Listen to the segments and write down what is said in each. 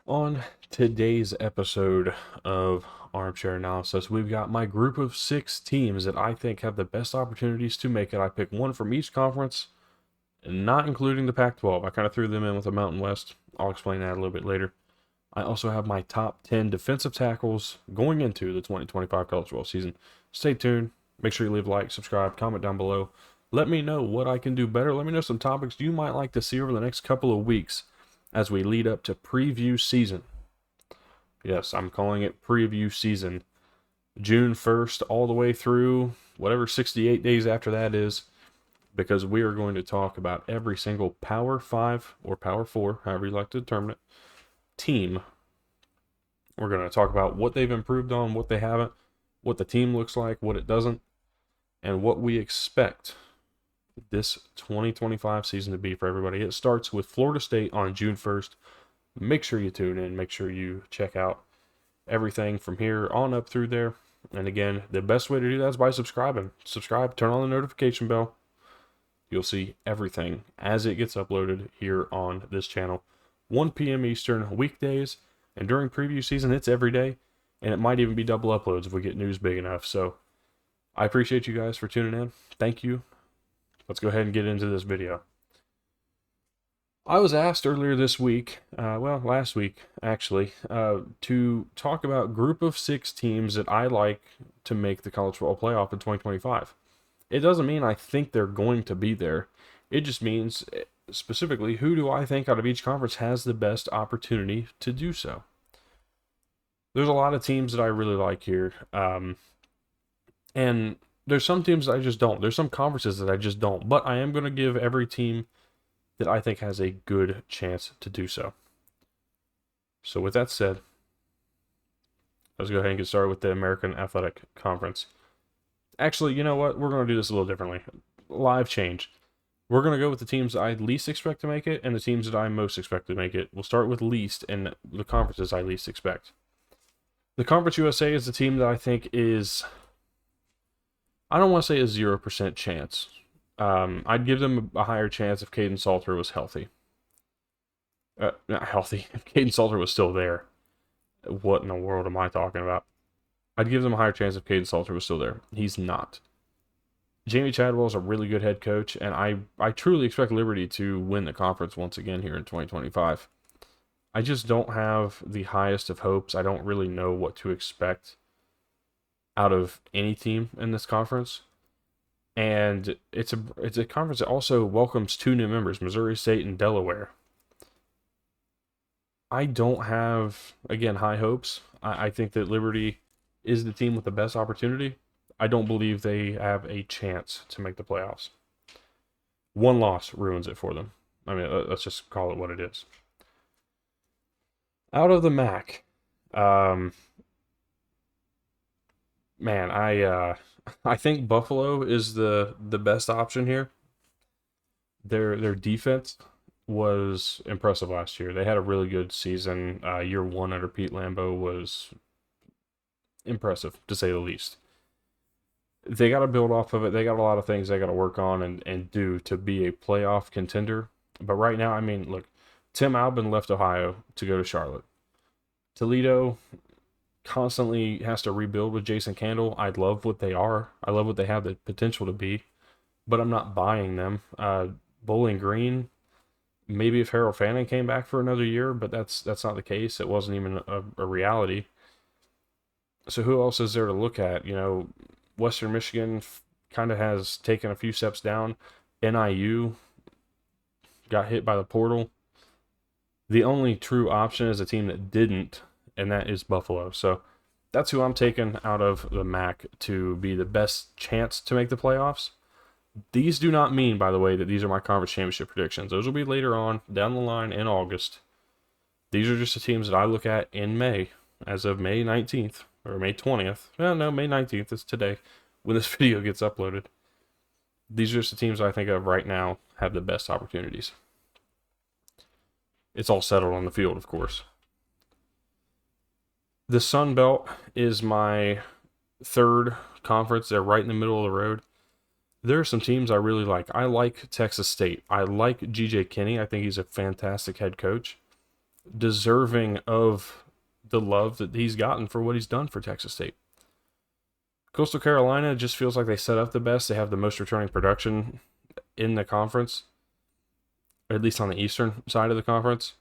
On today's episode of Armchair Analysis, we've got my group of 6 teams that I think have the best opportunities to make it. I picked one from each conference, not including the Pac 12. I kind of threw them in with the Mountain West. I'll explain that a little bit later. I also have my top 10 defensive tackles going into the 2025 college football season. Stay tuned. Make sure you leave a like, subscribe, comment down below. Let me know what I can do better. Let me know some topics you might like to see over the next couple of weeks as we lead up to preview season. Yes, I'm calling it preview season. June 1st all the way through whatever 68 days after that is, because we are going to talk about every single Power 5 or Power 4, however you like to determine it, team. We're going to talk about what they've improved on, what they haven't, what the team looks like, what it doesn't, and what we expect this 2025 season to be for everybody. It starts with Florida State on June 1st. Make sure you tune in. Make sure you check out everything from here on up through there. And again, the best way to do that is by subscribing. Subscribe, turn on the notification bell. You'll see everything as it gets uploaded here on this channel. 1 p.m. Eastern, weekdays. And during preview season, it's every day. And it might even be double uploads if we get news big enough. So I appreciate you guys for tuning in. Thank you. Let's go ahead and get into this video. I was asked earlier this week, last week actually, to talk about group of 6 teams that I like to make the college football playoff in 2025. It doesn't mean I think they're going to be there. It just means specifically who do I think out of each conference has the best opportunity to do so. There's a lot of teams that I really like here, and there's some teams that I just don't. There's some conferences that I just don't, but I am going to give every team that I think has a good chance to do so. So with that said, let's go ahead and get started with the American Athletic Conference. Actually, you know what? We're going to do this a little differently. Live change. We're going to go with the teams I least expect to make it and the teams that I most expect to make it. We'll start with least and the conferences I least expect. The Conference USA is the team that I think is, I don't want to say a 0% chance. I'd give them a higher chance if Caden Salter was healthy. Not healthy. If Caden Salter was still there. What in the world am I talking about? I'd give them a higher chance if Caden Salter was still there. He's not. Jamie Chadwell is a really good head coach, and I truly expect Liberty to win the conference once again here in 2025. I just don't have the highest of hopes. I don't really know what to expect out of any team in this conference. And it's a conference that also welcomes 2 new members, Missouri State and Delaware. I don't have, again, high hopes. I think that Liberty is the team with the best opportunity. I don't believe they have a chance to make the playoffs. 1 loss ruins it for them. I mean, let's just call it what it is. Out of the MAC, man, I think Buffalo is the best option here. Their defense was impressive last year. They had a really good season. Year 1 under Pete Lambeau was impressive, to say the least. They got to build off of it. They got a lot of things they got to work on and do to be a playoff contender. But right now, I mean, look, Tim Albin left Ohio to go to Charlotte. Toledo constantly has to rebuild with Jason Candle. I love what they are. I love what they have the potential to be, but I'm not buying them. Bowling Green, maybe if Harold Fanning came back for another year, but that's not the case. It wasn't even a reality. So who else is there to look at? You know, Western Michigan kind of has taken a few steps down. NIU got hit by the portal. The only true option is a team that didn't, and that is Buffalo. So that's who I'm taking out of the MAC to be the best chance to make the playoffs. These do not mean, by the way, that these are my conference championship predictions. Those will be later on, down the line in August. These are just the teams that I look at in May, as of May 19th, or May 20th. Well, no, May 19th is today, when this video gets uploaded. These are just the teams I think of right now have the best opportunities. It's all settled on the field, of course. The Sun Belt is my third conference. They're right in the middle of the road. There are some teams I really like. I like Texas State. I like G.J. Kinney. I think he's a fantastic head coach. deserving of the love that he's gotten for what he's done for Texas State. Coastal Carolina just feels like they set up the best. They have the most returning production in the conference, or at least on the eastern side of the conference.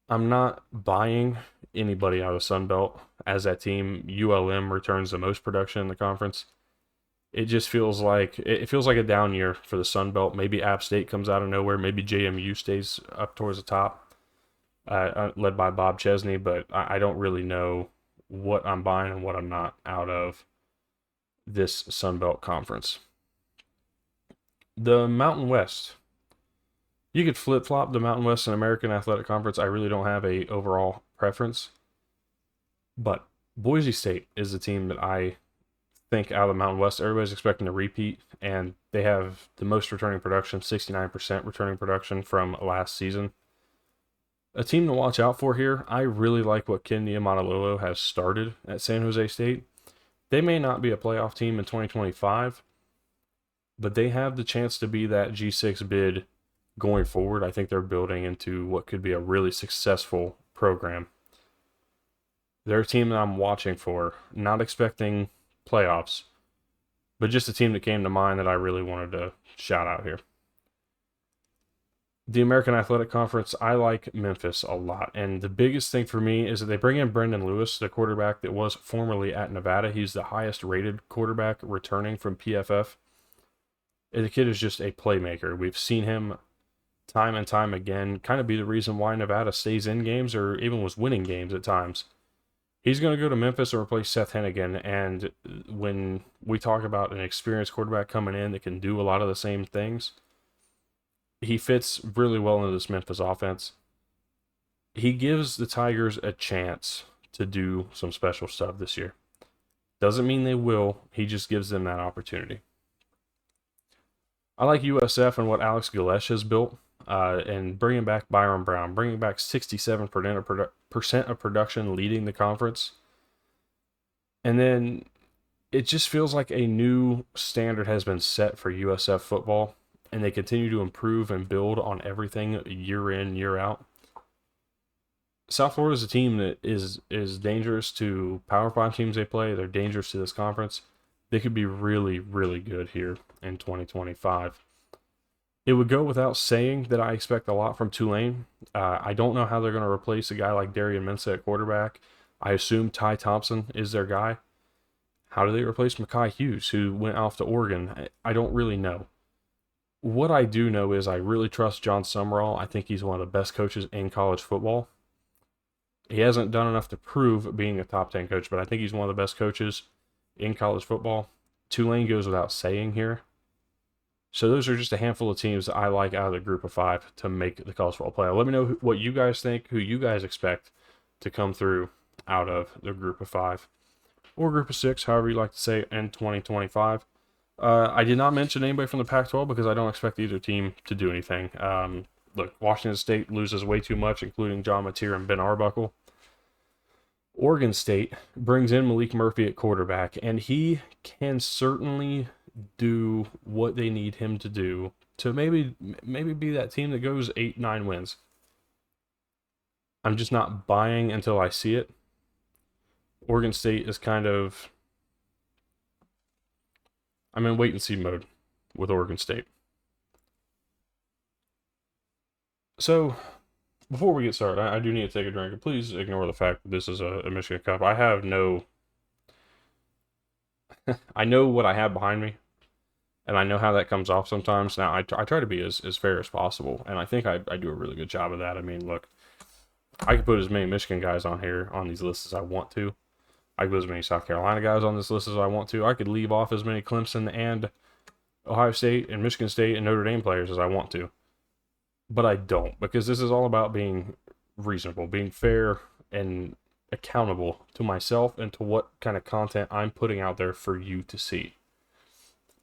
I'm not buying anybody out of the Sun Belt as that team. ULM returns the most production in the conference. It just feels like a down year for the Sun Belt. Maybe App State comes out of nowhere. Maybe JMU stays up towards the top, led by Bob Chesney. But I don't really know what I'm buying and what I'm not out of this Sun Belt conference. The Mountain West. You could flip-flop the Mountain West and American Athletic Conference. I really don't have a overall preference. But Boise State is the team that I think out of the Mountain West, everybody's expecting to repeat, and they have the most returning production, 69% returning production from last season. A team to watch out for here, I really like what Ken Niumatalolo has started at San Jose State. They may not be a playoff team in 2025, but they have the chance to be that G6 bid going forward. I think they're building into what could be a really successful program. They're a team that I'm watching for, not expecting playoffs, but just a team that came to mind that I really wanted to shout out here. The American Athletic Conference, I like Memphis a lot, and the biggest thing for me is that they bring in Brendan Lewis, the quarterback that was formerly at Nevada. He's the highest rated quarterback returning from PFF. And the kid is just a playmaker. We've seen him time and time again kind of be the reason why Nevada stays in games or even was winning games at times. He's going to go to Memphis and replace Seth Hennigan, and when we talk about an experienced quarterback coming in that can do a lot of the same things, he fits really well into this Memphis offense. He gives the Tigers a chance to do some special stuff this year. Doesn't mean they will, he just gives them that opportunity. I like USF and what Alex Galesh has built, and bringing back Byron Brown, bringing back 67% of production, leading the conference. And then it just feels like a new standard has been set for USF football, and they continue to improve and build on everything year in, year out. South Florida is a team that is dangerous to Power 5 teams they play. They're dangerous to this conference. They could be really, really good here in 2025. It would go without saying that I expect a lot from Tulane. I don't know how they're going to replace a guy like Darian Mensah at quarterback. I assume Ty Thompson is their guy. How do they replace Mekhi Hughes, who went off to Oregon? I don't really know. What I do know is I really trust John Summerall. I think he's one of the best coaches in college football. He hasn't done enough to prove being a top 10 coach, but I think he's one of the best coaches in college football. Tulane goes without saying here. So those are just a handful of teams that I like out of the group of 5 to make the college football playoff. Let me know what you guys think, who you guys expect to come through out of the group of 5 or group of 6, however you like to say, in 2025. I did not mention anybody from the Pac-12 because I don't expect either team to do anything. Look, Washington State loses way too much, including John Mateer and Ben Arbuckle. Oregon State brings in Malik Murphy at quarterback, and he can certainly do what they need him to do to maybe be that team that goes 8-9 wins. I'm just not buying until I see it. Oregon State is kind of... I'm in wait-and-see mode with Oregon State. So, before we get started, I do need to take a drink. Please ignore the fact that this is a Michigan Cup. I have no... I know what I have behind me, and I know how that comes off sometimes. Now, I try to be as fair as possible, and I think I do a really good job of that. I mean, look, I could put as many Michigan guys on here on these lists as I want to. I could put as many South Carolina guys on this list as I want to. I could leave off as many Clemson and Ohio State and Michigan State and Notre Dame players as I want to. But I don't, because this is all about being reasonable, being fair, and accountable to myself and to what kind of content I'm putting out there for you to see.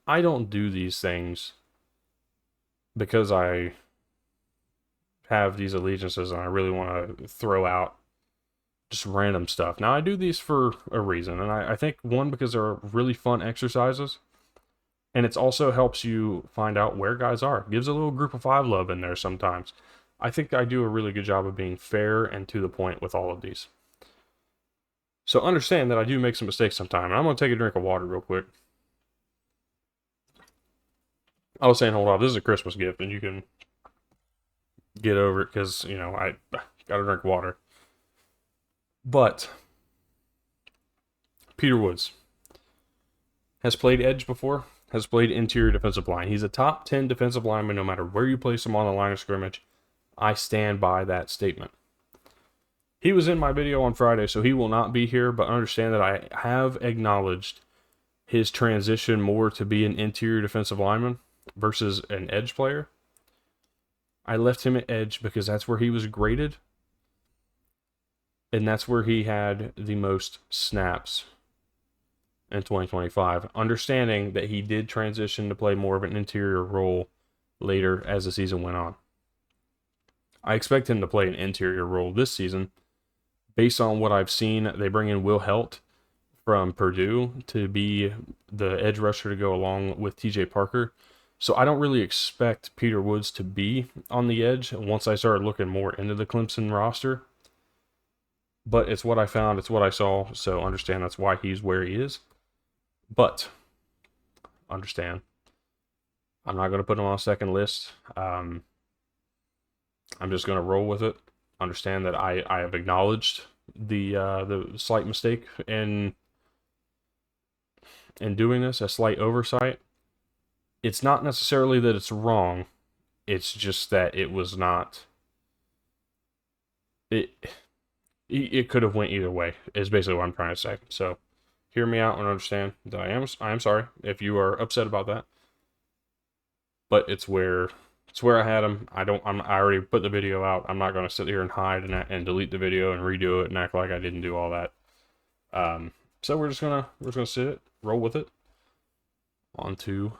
I don't do these things because I have these allegiances and I really want to throw out just random stuff. Now, I do these for a reason, and I think, one, because they're really fun exercises, and it also helps you find out where guys are. Gives a little group of 5 love in there sometimes. I think I do a really good job of being fair and to the point with all of these. So understand that I do make some mistakes sometimes. And I'm going to take a drink of water real quick. I was saying, hold on, this is a Christmas gift, and you can get over it because, I got to drink water. But Peter Woods has played edge before, has played interior defensive line. He's a top 10 defensive lineman no matter where you place him on the line of scrimmage. I stand by that statement. He was in my video on Friday, so he will not be here, but understand that I have acknowledged his transition more to be an interior defensive lineman versus an edge player. I left him at edge because that's where he was graded, and that's where he had the most snaps in 2025. Understanding that he did transition to play more of an interior role later as the season went on. I expect him to play an interior role this season. Based on what I've seen, they bring in Will Helt from Purdue to be the edge rusher to go along with TJ Parker. So I don't really expect Peter Woods to be on the edge once I started looking more into the Clemson roster. But it's what I found, it's what I saw, so understand that's why he's where he is. But understand, I'm not going to put him on a second list. I'm just going to roll with it. Understand that I have acknowledged the slight mistake in doing this, a slight oversight. It's not necessarily that it's wrong. It's just that it was not. It could have went either way. Is basically what I'm trying to say. So, hear me out and understand that I am sorry if you are upset about that. But it's where I had him. I already put the video out. I'm not going to sit here and hide and delete the video and redo it and act like I didn't do all that. So we're just gonna sit it, roll with it. On to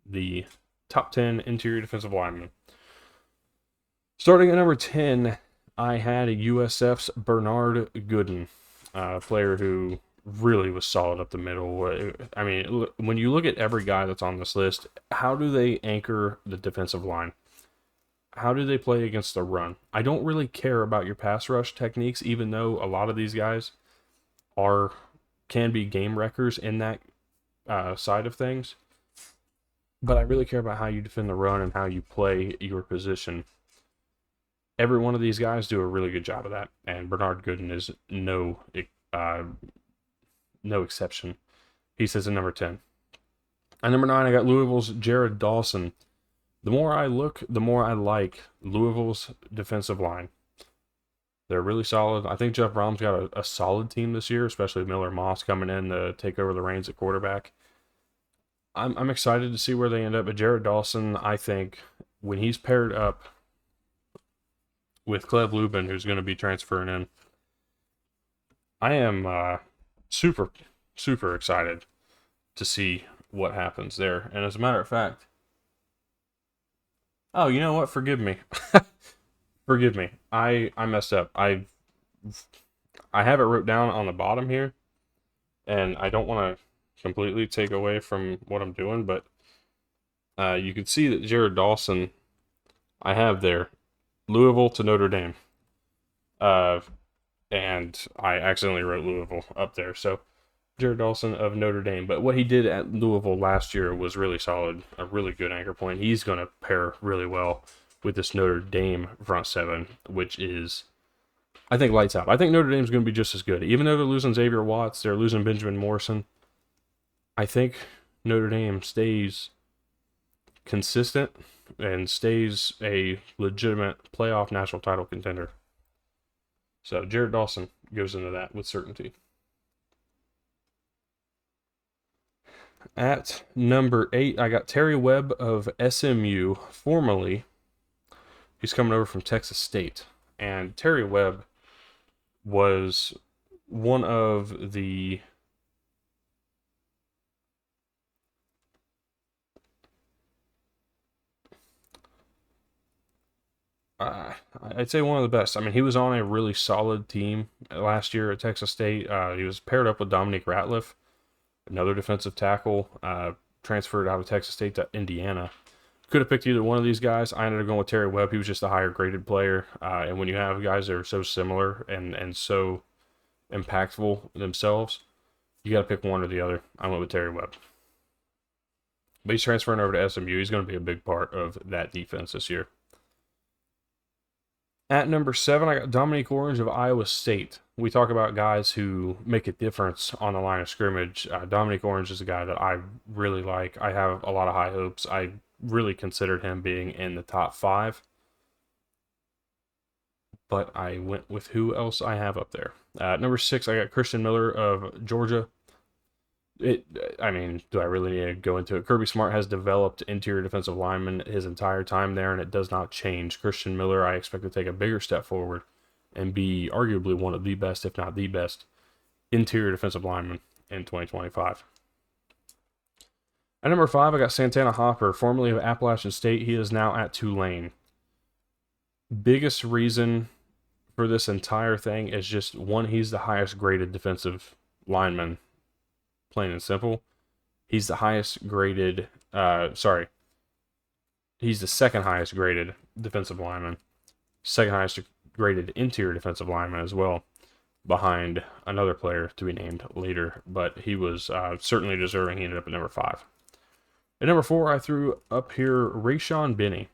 the top 10 interior defensive linemen. Starting at number 10, I had a USF's Bernard Gooden, a player who really was solid up the middle. I mean, when you look at every guy that's on this list, how do they anchor the defensive line? How do they play against the run? I don't really care about your pass rush techniques, even though a lot of these guys can be game wreckers in that side of things. But I really care about how you defend the run and how you play your position. Every one of these guys do a really good job of that, and Bernard Gooden is no exception. He sits at number 10. At number 9, I got Louisville's Jared Dawson. The more I look, the more I like Louisville's defensive line. They're really solid. I think Jeff Brom's got a solid team this year, especially Miller Moss coming in to take over the reins at quarterback. I'm excited to see where they end up. But Jared Dawson, I think, when he's paired up with Cleve Lubin, who's going to be transferring in, I am super, super excited to see what happens there. And as a matter of fact, oh, you know what? Forgive me. Forgive me. I messed up. I have it wrote down on the bottom here, and I don't want to completely take away from what I'm doing, but you can see that Jared Dawson, I have there, Louisville to Notre Dame. And I accidentally wrote Louisville up there. So, Jared Dawson of Notre Dame. But what he did at Louisville last year was really solid, a really good anchor point. He's going to pair really well with this Notre Dame front seven, which is, I think, lights out. I think Notre Dame's going to be just as good. Even though they're losing Xavier Watts, they're losing Benjamin Morrison, I think Notre Dame stays consistent and stays a legitimate playoff national title contender. So Jared Dawson goes into that with certainty. At number 8, I got Terry Webb of SMU, formerly. He's coming over from Texas State. And Terry Webb was one of the I'd say one of the best. I mean, he was on a really solid team last year at Texas State. He was paired up with Dominique Ratliff, another defensive tackle, transferred out of Texas State to Indiana. Could have picked either one of these guys. I ended up going with Terry Webb. He was just a higher graded player. And when you have guys that are so similar and so impactful themselves, you got to pick one or the other. I went with Terry Webb. But he's transferring over to SMU. He's going to be a big part of that defense this year. At number 7, I got Dominique Orange of Iowa State. We talk about guys who make a difference on the line of scrimmage. Dominique Orange is a guy that I really like. I have a lot of high hopes. I really considered him being in the top 5. But I went with who else I have up there. Number 6, I got Christian Miller of Georgia. Do I really need to go into it? Kirby Smart has developed interior defensive linemen his entire time there, and it does not change. Christian Miller, I expect to take a bigger step forward and be arguably one of the best, if not the best, interior defensive linemen in 2025. At number 5, I got Santana Hopper, formerly of Appalachian State. He is now at Tulane. Biggest reason for this entire thing is just, one, he's the highest graded defensive lineman. Plain and simple. He's the highest graded, he's the second highest graded defensive lineman, second highest graded interior defensive lineman as well, behind another player to be named later, but he was certainly deserving. He ended up at number 5. At number 4, I threw up here Rayshawn Benny.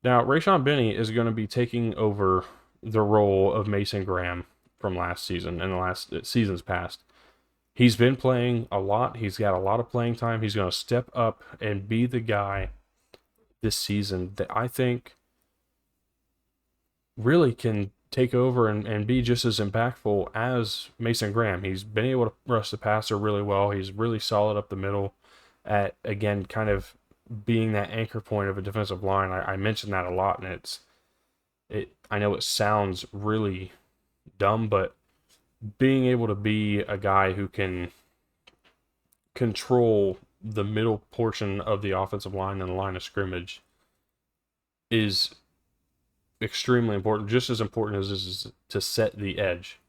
Now, Rayshawn Benny is going to be taking over the role of Mason Graham from last season and the last seasons past. He's been playing a lot. He's got a lot of playing time. He's going to step up and be the guy this season that I think really can take over and be just as impactful as Mason Graham. He's been able to rush the passer really well. He's really solid up the middle at, again, kind of being that anchor point of a defensive line. I mentioned that a lot, and I know it sounds really dumb, but being able to be a guy who can control the middle portion of the offensive line and the line of scrimmage is extremely important, just as important as this is to set the edge.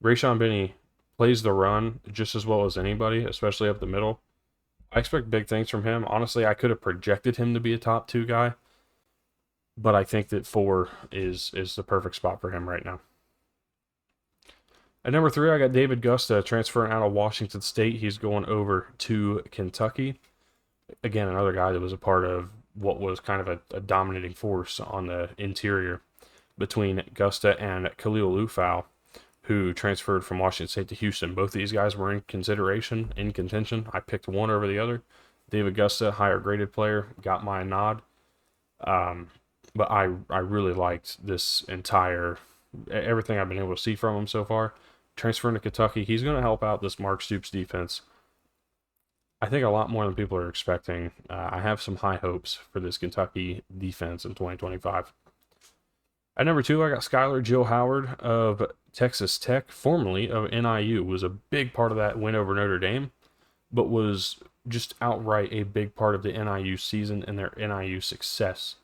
Rayshawn Benny plays the run just as well as anybody, especially up the middle. I expect big things from him. Honestly, I could have projected him to be a top 2 guy, but I think that 4 is the perfect spot for him right now. At number 3, I got David Gusta transferring out of Washington State. He's going over to Kentucky. Again, another guy that was a part of what was kind of a dominating force on the interior between Gusta and Khalil Lufau, who transferred from Washington State to Houston. Both of these guys were in consideration, in contention. I picked one over the other. David Gusta, higher graded player, got my nod. But I really liked this entire, everything I've been able to see from him so far. Transferring to Kentucky, he's going to help out this Mark Stoops defense, I think, a lot more than people are expecting. I have some high hopes for this Kentucky defense in 2025. At number 2, I got Skylar Jill Howard of Texas Tech, formerly of NIU. Was a big part of that win over Notre Dame, but was just outright a big part of the NIU season and their NIU success.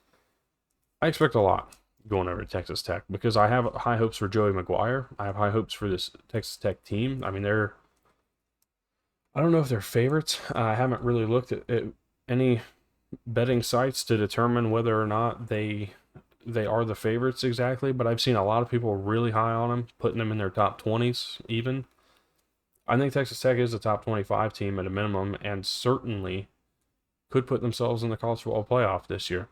I expect a lot going over to Texas Tech because I have high hopes for Joey McGuire. I have high hopes for this Texas Tech team. I mean, I don't know if they're favorites. I haven't really looked at any betting sites to determine whether or not they are the favorites exactly, but I've seen a lot of people really high on them, putting them in their top 20s even. I think Texas Tech is a top 25 team at a minimum and certainly could put themselves in the college football playoff this year.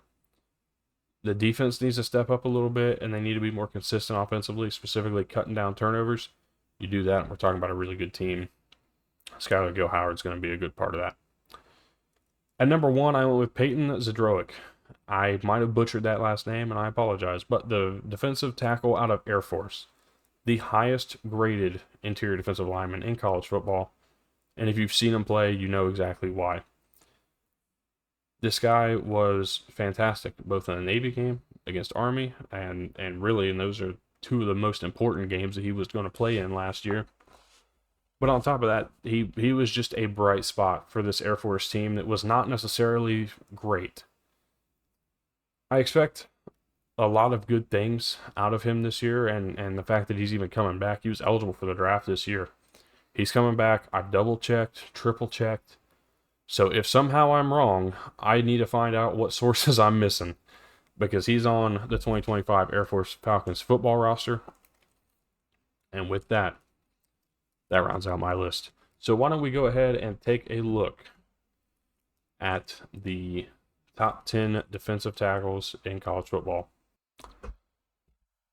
The defense needs to step up a little bit, and they need to be more consistent offensively, specifically cutting down turnovers. You do that, and we're talking about a really good team. Skylar Gill Howard's going to be a good part of that. At number 1, I went with Peyton Zadroic. I might have butchered that last name, and I apologize, but the defensive tackle out of Air Force, the highest graded interior defensive lineman in college football, and if you've seen him play, you know exactly why. This guy was fantastic, both in the Navy game against Army, and really, and those are 2 of the most important games that he was going to play in last year. But on top of that, he was just a bright spot for this Air Force team that was not necessarily great. I expect a lot of good things out of him this year, and the fact that he's even coming back. He was eligible for the draft this year. He's coming back. I've double-checked, triple-checked. So if somehow I'm wrong, I need to find out what sources I'm missing, because he's on the 2025 Air Force Falcons football roster. And with that, that rounds out my list. So why don't we go ahead and take a look at the top 10 defensive tackles in college football.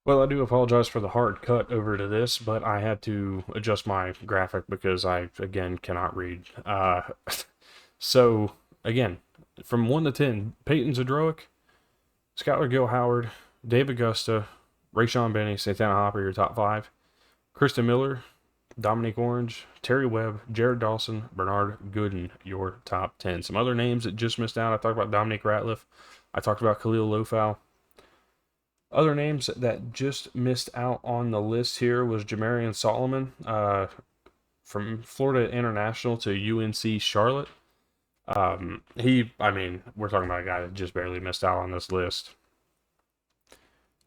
Well, I do apologize for the hard cut over to this, but I had to adjust my graphic because I, again, cannot read. So, again, from 1 to 10, Peyton Zadroic, Skylar Gill Howard, Dave Augusta, Rayshon Benny, Santana Hopper, your top 5. Kristen Miller, Dominique Orange, Terry Webb, Jared Dawson, Bernard Gooden, your top 10. Some other names that just missed out. I talked about Dominique Ratliff. I talked about Khalil Lofow. Other names that just missed out on the list here was Jamarian Solomon from Florida International to UNC Charlotte. We're talking about a guy that just barely missed out on this list.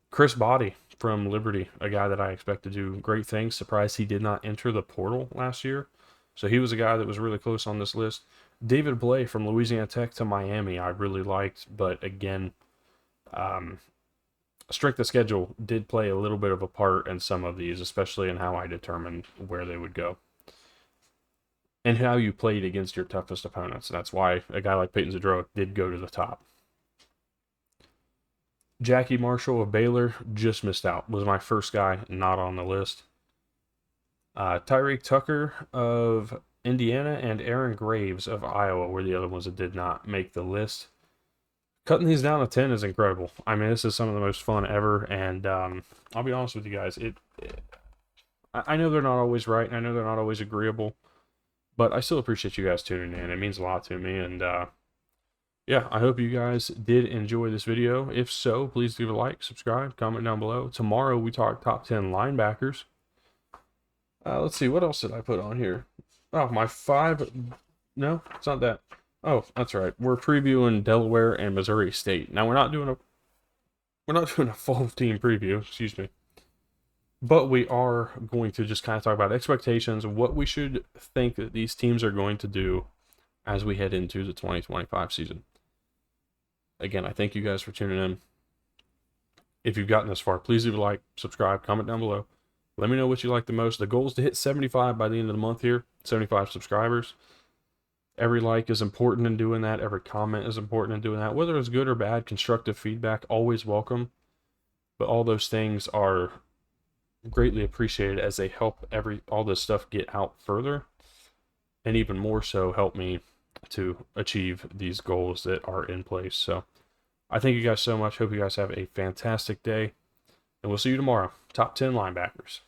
Chris Body from Liberty, a guy that I expect to do great things. Surprised he did not enter the portal last year. So he was a guy that was really close on this list. David Blay from Louisiana Tech to Miami, I really liked, but again, strength of schedule did play a little bit of a part in some of these, especially in how I determined where they would go and how you played against your toughest opponents. That's why a guy like Peyton Zadroic did go to the top. Jackie Marshall of Baylor just missed out. Was my first guy not on the list. Tyreek Tucker of Indiana and Aaron Graves of Iowa were the other ones that did not make the list. Cutting these down to 10 is incredible. I mean, this is some of the most fun ever, and I'll be honest with you guys. I know they're not always right, and I know they're not always agreeable, but I still appreciate you guys tuning in. It means a lot to me, and yeah, I hope you guys did enjoy this video. If so, please leave a like, subscribe, comment down below. Tomorrow we talk top 10 linebackers. Let's see, what else did I put on here? Oh, my 5. No, it's not that. Oh, that's right. We're previewing Delaware and Missouri State. Now we're not doing a full team preview, excuse me. But we are going to just kind of talk about expectations, what we should think that these teams are going to do as we head into the 2025 season. Again, I thank you guys for tuning in. If you've gotten this far, please leave a like, subscribe, comment down below. Let me know what you like the most. The goal is to hit 75 by the end of the month here, 75 subscribers. Every like is important in doing that. Every comment is important in doing that. Whether it's good or bad, constructive feedback, always welcome. But all those things are greatly appreciated as they help all this stuff get out further. And even more so, help me to achieve these goals that are in place. So I thank you guys so much. Hope you guys have a fantastic day. And we'll see you tomorrow. Top 10 linebackers.